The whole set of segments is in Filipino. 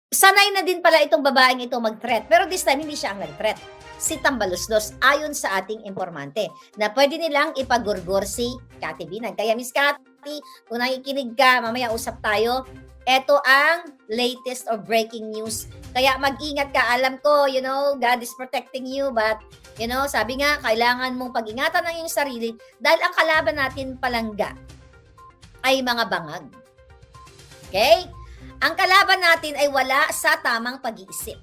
Sanay na din pala itong babaeng ito mag-threat, pero this time hindi siya ang nag-threat. Si Tambaluslos, ayon sa ating informante, na pwede nilang ipagurgur si Cathy Binag. Kaya Miss Cathy, kung nakikinig ka, mamaya usap tayo. Ito ang latest or breaking news. Kaya mag-ingat ka. Alam ko, God is protecting you, but, sabi nga, kailangan mong pag-ingatan ng iyong sarili dahil ang kalaban natin palangga ay mga bangag. Okay? Ang kalaban natin ay wala sa tamang pag-iisip.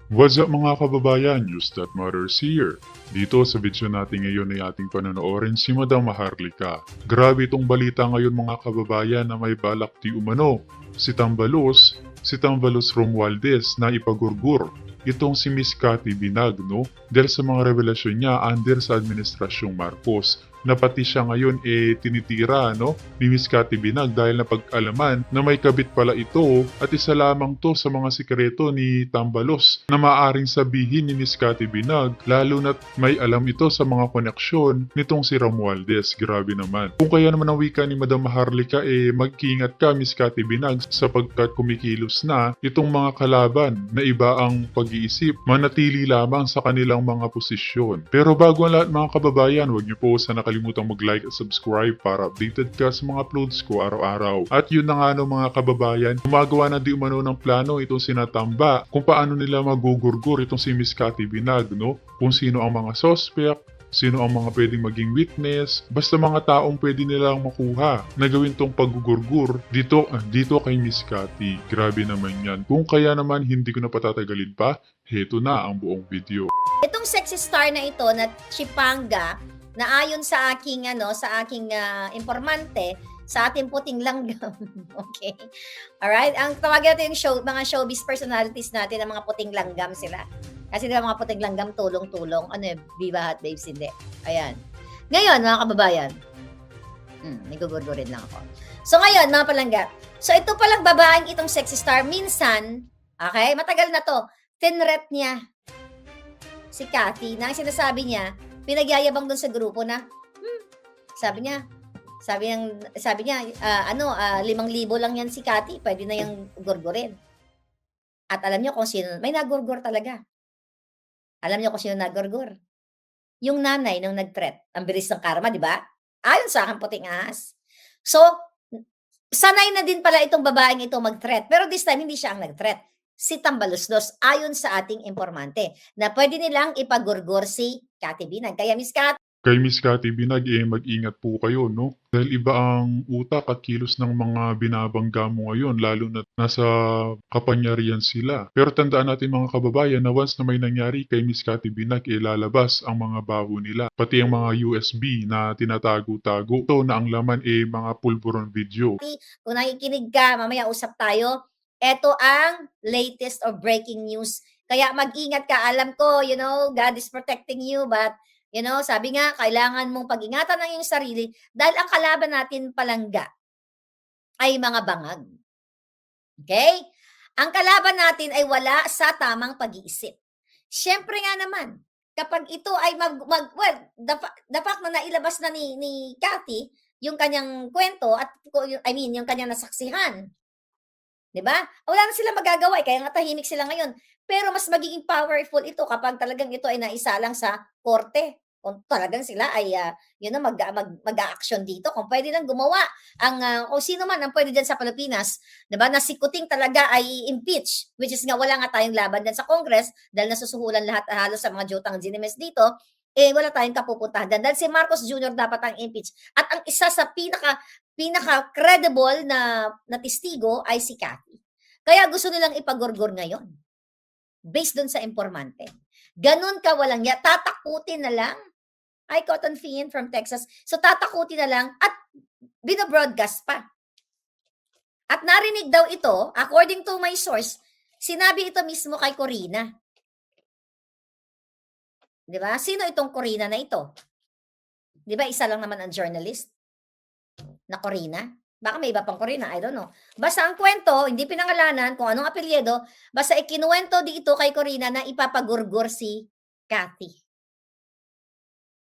What's up mga kababayan, News That Matters here. Dito sa video natin ngayon ay ating panonoorin si Madam Maharlika. Grabe itong balita ngayon mga kababayan na may balak di umano. Si Tambalos Romualdez na ipagurgur. Itong si Miss Cathy Binag, no? Dahil sa mga revelasyon niya under sa Administrasyong Marcos na pati siya ngayon tinitira ni Miss Cathy Binag dahil napag-alaman na may kabit pala ito at isa lamang to sa mga sikreto ni Tambalos na maaring sabihin ni Miss Cathy Binag lalo na't may alam ito sa mga koneksyon nitong si Romualdez. Grabe naman. Kung kaya naman ang wika ni Madam Maharlika mag-iingat ka Miss Cathy Binag sapagkat kumikilos na itong mga kalaban na iba ang pag-iisip, manatili lamang sa kanilang mga posisyon. Pero bago ang lahat mga kababayan, huwag niyo po sana kalimutang mag-like at subscribe para updated ka sa mga uploads ko araw-araw. At yun na nga mga kababayan, gumagawa na di umano ng plano itong sinatamba kung paano nila magugurgur itong si Miss Cathy Binag, kung sino ang mga suspect, sino ang mga pwedeng maging witness, basta mga taong pwede nilang makuha na gawin tong paggugurgur dito kay Miss Cathy. Grabe naman yan. Kung kaya naman hindi ko na patatagalin pa, heto na ang buong video. Itong sexy star na ito na Chipanga, na ayon sa aking informante, sa ating puting langgam. Okay? Alright? Ang tawagin natin yung mga showbiz personalities natin na mga puting langgam sila. Kasi diba mga puting langgam, tulong-tulong. Ano Viva Hot Babes, hindi. Ayan. Ngayon, mga kababayan, nagugurgurin lang ako. So ngayon, mga palangga, so ito palang babaeng itong sexy star, minsan, okay, matagal na to, tinret niya si Cathy na ang sinasabi niya, pinagyayabang doon sa grupo na, sabi niya, 5,000 lang yan si Cathy, pwede na yung gurgurin. At alam niyo kung sino, may nagurgur talaga. Alam niyo kung sino nagurgur? Yung nanay nung nag-threat. Ang bilis ng karma, di ba? Ayon sa akin, puting ahas. So, sanay na din pala itong babaeng ito mag-threat. Pero this time, hindi siya ang nag-threat. Si Tambaluslos, ayon sa ating informante, na pwede nilang ipagurgur si Cathy Binag. Kaya Miss Cathy, Kay Miss Cathy Binag, mag-ingat po kayo, Dahil iba ang utak at kilos ng mga binabangga mo ngayon, lalo na nasa kapangyarihan sila. Pero tandaan natin mga kababayan na once na may nangyari kay Miss Cathy Binag, lalabas ang mga baho nila. Pati ang mga USB na tinatago-tago. Ito na ang laman mga pulburon video. kung nakikinig ka, mamaya usap tayo. Ito ang latest or breaking news. Kaya mag-ingat ka. Alam ko, God is protecting you, but sabi nga, kailangan mong pag-ingatan ng iyong sarili dahil ang kalaban natin palangga ay mga bangag. Okay? Ang kalaban natin ay wala sa tamang pag-iisip. Siyempre nga naman, kapag ito ay the fact na nailabas na ni Cathy yung kanyang kwento at yung kanyang nasaksihan. 'Di ba? Wala na silang magagawa kaya nga tahimik sila ngayon. Pero mas magiging powerful ito kapag talagang ito ay naisalang sa korte. Kung talagang sila ay mag-a-action dito. Kung pwede lang gumawa kung sino man ang pwede diyan sa Pilipinas, 'di ba? Na si Kuting talaga ay impeach, which is nga wala nga tayong laban diyan sa Congress dahil nasusuhulan lahat halos sa mga jutang ginimes dito. Wala tayong kapupuntahan dyan. Dahil si Marcos Jr. dapat ang impeach. At ang isa sa pinaka-credible na testigo ay si Cathy. Kaya gusto nilang ipagurgur ngayon. Based dun sa informante. Ganun ka walang ya. Tatakutin na lang. Ay, Cotton Fiend from Texas. So, tatakutin na lang at binobroadcast pa. At narinig daw ito, according to my source, sinabi ito mismo kay Corina. Di ba? Sino itong Corina na ito? Di ba isa lang naman ang journalist na Corina? Baka may iba pang Corina, I don't know. Basta ang kwento, hindi pinangalanan kung anong apelyido, basta ikinuwento dito kay Corina na ipapagurgur si Cathy.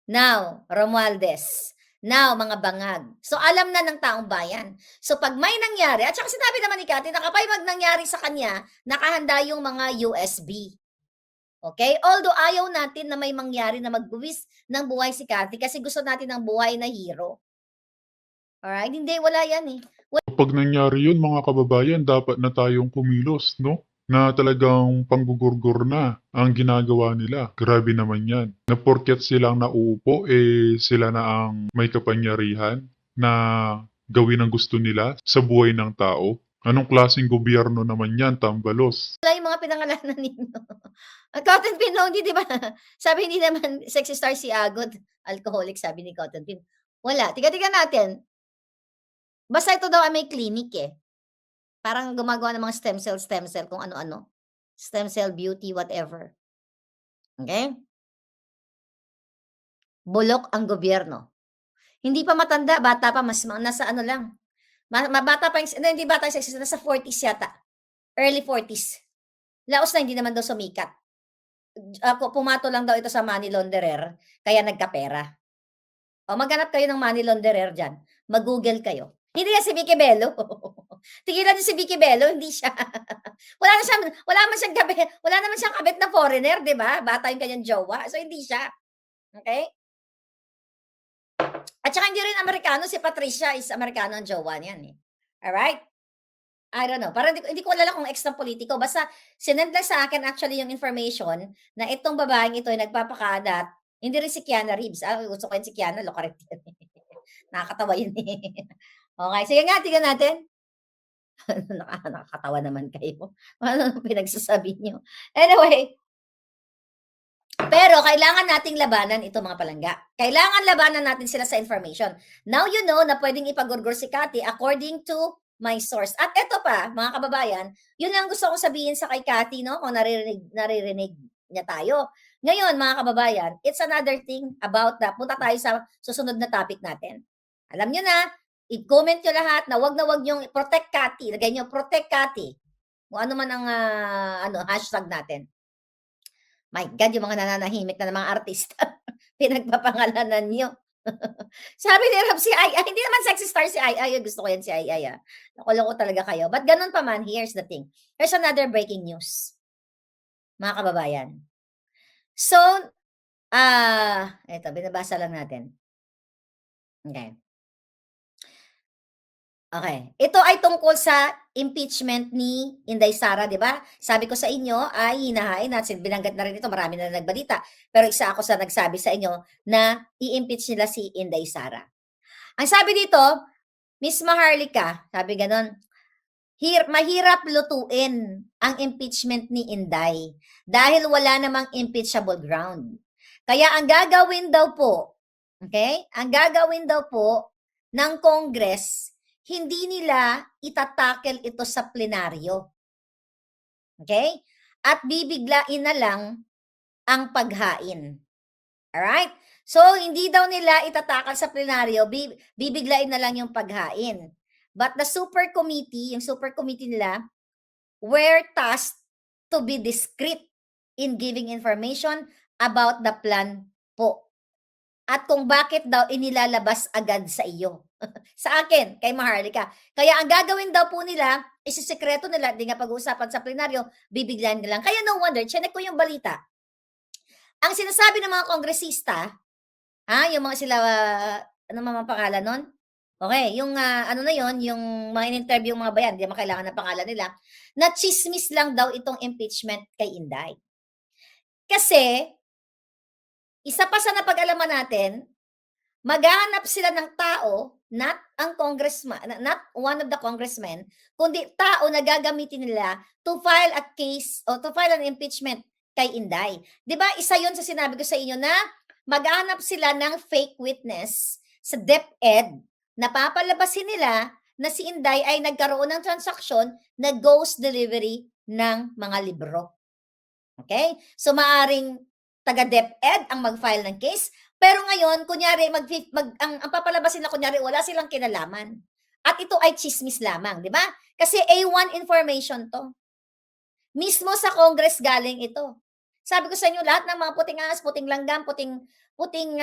Now, Romualdez, Now, mga bangag. So, alam na ng taong bayan. So, pag may nangyari, at saka sinabi naman ni Cathy na kapag nangyari sa kanya, nakahanda yung mga USB. Okay? Although ayaw natin na may mangyari na magbuwis ng buhay si Cathy kasi gusto natin ng buhay na hero. Alright? Hindi, wala yan eh. Kapag nangyari yun mga kababayan, dapat na tayong kumilos, no? Na talagang panggugurgur na ang ginagawa nila. Grabe naman yan. Na porket silang nauupo, sila na ang may kapangyarihan na gawin ang gusto nila sa buhay ng tao. Anong klaseng gobyerno naman yan, tambalos? Wala yung mga pinangalanan ninyo. Cotton Pin, no, hindi, di ba? Sabi hindi naman sexy star si Agot. Alcoholic, sabi ni Cotton Pin. Wala. Tiga-tiga natin. Basta ito daw ay may clinic eh. Parang gumagawa ng mga stem cell, kung ano-ano. Stem cell beauty, whatever. Okay? Bulok ang gobyerno. Hindi pa matanda, bata pa, nasa ano lang. Bata pa yung, hindi bata yung sexy, nasa 40s yata. Early 40s. Laos na hindi naman daw sumikat. Pumato lang daw ito sa money launderer, kaya nagkapera. O maghanap kayo ng money launderer dyan. Mag-google kayo. Hindi yan si Vicky Bello. Tigilan niyo si Vicky Bello, hindi siya. wala naman siyang kabit na foreigner, 'di ba? Bata yung kanyang jowa. So hindi siya. Okay? At saka hindi rin Amerikano, si Patricia is Amerikano ang jowa niyan eh. Alright? I don't know. Parang hindi ko alala kung ex ng politiko. Basta sinend lang sa akin actually yung information na itong babaeng ito ay nagpapakadat. Hindi rin si Keanu Reeves. Gusto ko yun si Keanu, lokaret yan. Nakakatawa yun eh. Okay, sige nga, tingnan natin. Nakakatawa naman kayo. Ano pinagsasabi niyo? Anyway, pero kailangan nating labanan ito mga palangga. Kailangan labanan natin sila sa information. Now you know na pwedeng ipagurgur si Cathy according to my source. At eto pa, mga kababayan, yun lang gusto kong sabihin sa kay Cathy, no? Kung naririnig niya tayo. Ngayon, mga kababayan, it's another thing about that. Punta tayo sa susunod na topic natin. Alam nyo na, i-comment nyo lahat na wag yung protect Cathy. Lagay nyo, protect Cathy. Kung ano man ang hashtag natin. My God, yung mga nananahimik na ng mga artista. Pinagpapangalanan nyo. Sabi ni Rob, si Ay, hindi naman sexy star si Ay. Gusto ko yan si Ay. Nakuloko talaga kayo. But ganun pa man, here's the thing. Here's another breaking news. Mga kababayan. So, eto, binabasa lang natin. Okay. Ito ay tungkol sa impeachment ni Inday Sara, di ba? Sabi ko sa inyo ay hinahain natin, binanggit na rin ito, marami na nagbalita. Pero isa ako sa nagsabi sa inyo na i-impeach nila si Inday Sara. Ang sabi dito, Miss Maharlika, sabi ganon, mahirap lutuin ang impeachment ni Inday dahil wala namang impeachable ground. Kaya ang gagawin daw po, okay? Ang gagawin daw po ng Congress, hindi nila itatakel ito sa plenaryo. Okay? At bibiglain na lang ang paghain. Alright? So, hindi daw nila itatakal sa plenaryo, bibiglain na lang yung paghain. But the super committee, yung super committee nila, were tasked to be discreet in giving information about the plan po. At kung bakit daw inilalabas agad sa iyo. Sa akin, kay Maharlika. Kaya ang gagawin daw po nila, isisekreto nila, di nga pag-uusapan sa plenaryo, bibiglan nila. Kaya no wonder, chinek ko yung balita. Ang sinasabi ng mga kongresista, yung mga sila, ano mga pangalan nun? Okay, yung ano na yon, yung mga in-interview mga bayan, di naman kailangan ng pangalan nila, na chismis lang daw itong impeachment kay Inday. Kasi, isa pa sa napag-alaman natin, maghahanap sila ng tao, not ang congressman, not one of the congressmen, kundi tao na gagamitin nila to file a case o to file an impeachment kay Inday. 'Di ba? Isa 'yon sa sinabi ko sa inyo na maghahanap sila ng fake witness sa DepEd na papalabasin nila na si Inday ay nagkaroon ng transaksyon na ghost delivery ng mga libro. Okay? So maaring taga DepEd ang mag-file ng case, pero ngayon kunyari ang papalabasin na kunyari wala silang kinalaman. At ito ay chismis lamang, di ba? Kasi A1 information to. Mismo sa Congress galing ito. Sabi ko sa inyo lahat ng mga puting ahas, puting langgam, puting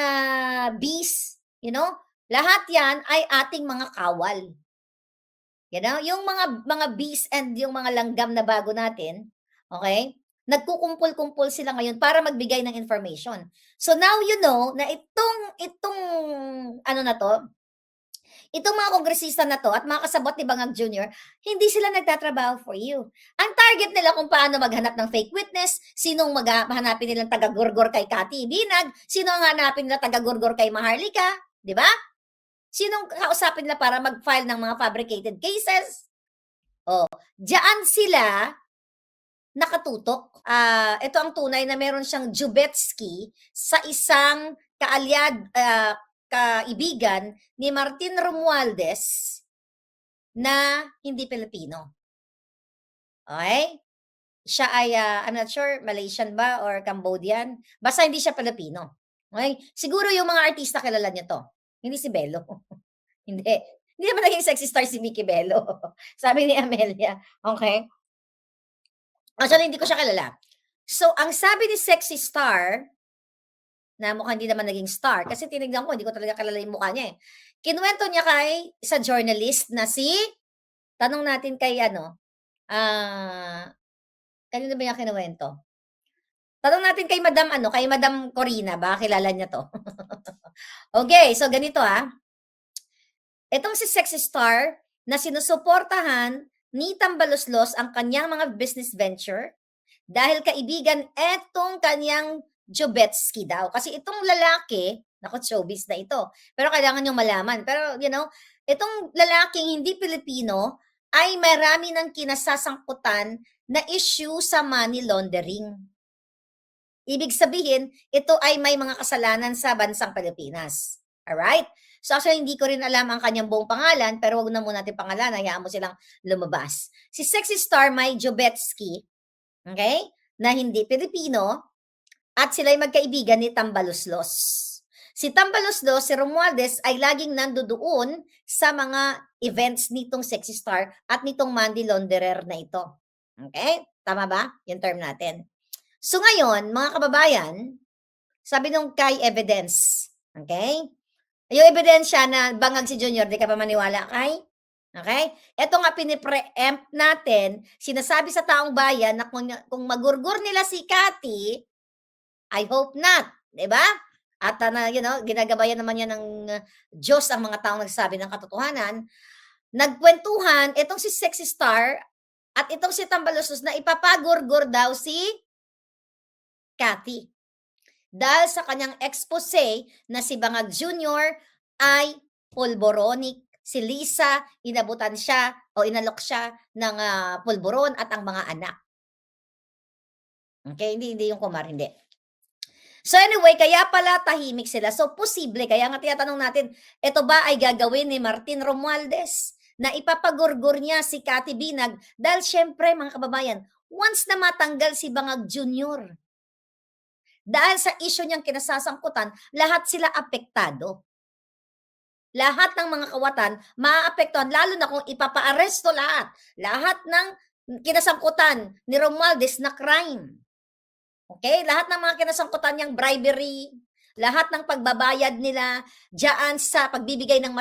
bees, you know, Lahat yan ay ating mga kawal. You know, yung mga bees and yung mga langgam na bago natin, okay? Nagkukumpul-kumpul sila ngayon para magbigay ng information. So now you know na itong ano na 'to, itong mga kongresista na 'to at mga kasabwat ni Bangag Jr., hindi sila nagtatrabaho for you. Ang target nila kung paano maghanap ng fake witness, sinong hahanapin nilang taga-gurgor kay Cathy Binag, sino ang hahanapin nila taga-gurgor kay Maharlika, 'di ba? Sinong kausapin nila para mag-file ng mga fabricated cases? Oh, diyan sila nakatutok. Ito ang tunay na meron siyang Jubetsky sa isang kaibigan ni Martin Romualdez na hindi Pilipino. Okay? Siya ay, I'm not sure, Malaysian ba or Cambodian? Basta hindi siya Pilipino. Okay? Siguro yung mga artista kilala niyo to. Hindi si Bello. Hindi. Hindi naman naging sexy star si Mickey Bello. Sabi ni Amelia. Okay? Actually, hindi ko siya kilala. So, ang sabi ni sexy star, na mukhang hindi naman naging star, kasi tinignan ko, hindi ko talaga kilala yung mukha niya eh. Kinuwento niya kay sa journalist na tanong natin kay kanino ba niya kinuwento? Tanong natin kay Madam Corina, baka kilala niya to. Okay, so ganito Itong si sexy star na sinusuportahan ni Tambaluslos ang kanyang mga business venture dahil kaibigan etong kanyang Jubetsky daw. Kasi itong lalaki, naku, showbiz na ito. Pero kailangan nyo malaman. Pero, itong lalaking hindi Pilipino ay marami ng kinasasangkutan na issue sa money laundering. Ibig sabihin, ito ay may mga kasalanan sa bansang Pilipinas. Alright? So actually, hindi ko rin alam ang kanyang buong pangalan, pero wag na muna natin pangalan, hayaan mo silang lumabas. Si sexy star May Jubetsky, okay, na hindi Pilipino, at sila'y magkaibigan ni Tambaluslos. Si Tambaluslos, si Romualdez, ay laging nandoon sa mga events nitong sexy star at nitong money launderer na ito. Okay? Tama ba? Yung term natin. So ngayon, mga kababayan, sabi nung kay evidence, okay? Yung ebidensya na Bangag si Junior, di ka pa maniwala kay? Okay? Ito nga pinipre-empt natin, sinasabi sa taong bayan na kung magurgur nila si Cathy, I hope not, di ba? At ginagabayan naman yan ng Diyos ang mga taong nagsasabi ng katotohanan. Nagkwentuhan, itong si sexy star at itong si Tambaluslos na ipapagurgur daw si Cathy. Dahil sa kanyang expose na si Bangag Jr. ay pulboronic. Si Lisa, inabutan siya o inalok siya ng pulboron at ang mga anak. Okay, hindi yung kumar, hindi. So anyway, kaya pala tahimik sila. So posible, kaya nga tinatanong natin, ito ba ay gagawin ni Martin Romualdez na ipapagurgur niya si Cathy Binag? Dahil syempre, mga kababayan, once na matanggal si Bangag Jr., dahil sa issue niyang kinasasangkutan, lahat sila apektado. Lahat ng mga kawatan maaapektuhan, lalo na kung ipapaaresto lahat. Lahat ng kinasangkutan ni Romualdez na crime. Okay? Lahat ng mga kinasangkutan niyang bribery, lahat ng pagbabayad nila diyan sa pagbibigay ng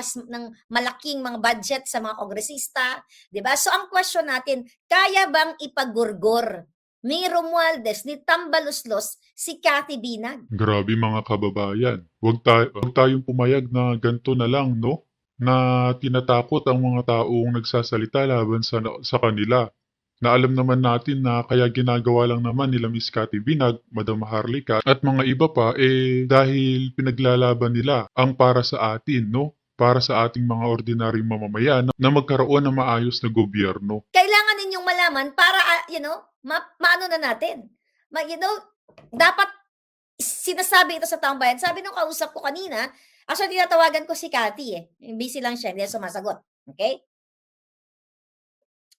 malaking mga budget sa mga kongresista, 'di ba? So ang question natin, kaya bang ipagurgor ni Romualdez, ni Tambaluslos, si Cathy Binag? Grabe mga kababayan. Huwag tayong pumayag na ganito na lang, no? Na tinatakot ang mga taong nagsasalita laban sa kanila. Na alam naman natin na kaya ginagawa lang naman nila Miss Cathy Binag, Madam Maharlika, at mga iba pa dahil pinaglalaban nila ang para sa atin, no? Para sa ating mga ordinaryong mamamayan na magkaroon ng maayos na gobyerno. Kailangan ninyong malaman para, maano na natin. Dapat sinasabi ito sa taong bayan. Sabi nung kausap ko kanina, actually tinatawagan ko si Cathy busy lang siya, hindi sumasagot. Okay?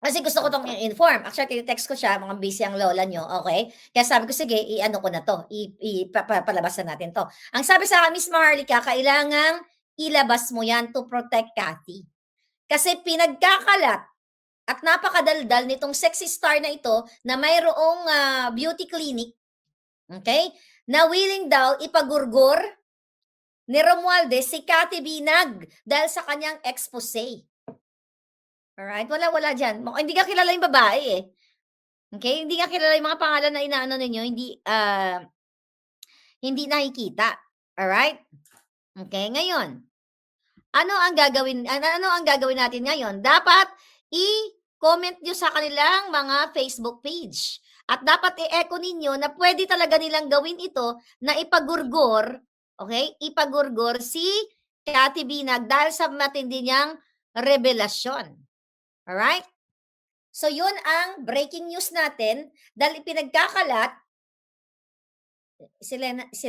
Kasi gusto ko tong i-inform. Actually, text ko siya, mga busy ang lola nyo, okay? Kaya sabi ko, sige, i-ano ko na to, ipapalabas na natin to. Ang sabi sa akin, Miss Maharlika, kailangang ilabas mo yan to protect Cathy. Kasi pinagkakalat at napakadaldal nitong sexy star na ito na mayroong beauty clinic, okay? Na willing daw ipagurgur ni Romualdez si Cathy Binag dahil sa kanyang expose. Alright? Wala diyan. Hindi nga kilala yung babae eh. Okay? Hindi nga kilala yung mga pangalan na inaano ninyo, hindi nakikita. Alright? Okay, ngayon, ano ang gagawin natin ngayon? Dapat i-comment nyo sa kanilang mga Facebook page. At dapat i-echo ninyo na pwede talaga nilang gawin ito na ipagurgor, okay? Ipagurgor si Cathy Binag dahil sa matindi niyang revelasyon. Alright? So yun ang breaking news natin dahil ipinagkakalat si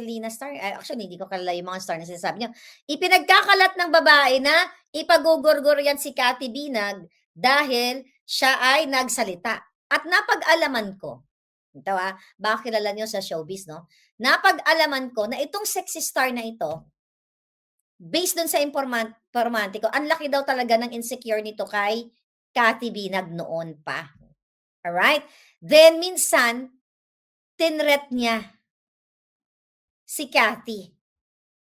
Lina Star, actually hindi ko kilala yung mga star na sinasabi niyo. Ipinagkakalat ng babae na ipagugurgur yan si Cathy Binag dahil siya ay nagsalita. At napag-alaman ko, ito baka kilala niyo sa showbiz, no? Napag-alaman ko na itong sexy star na ito, based dun sa informante ko, ang laki daw talaga ng insecure nito kay Cathy Binag noon pa. Alright? Then minsan, tinret niya si Cathy.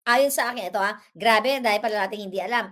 Ayon sa akin, ito grabe, dahil pala natin hindi alam.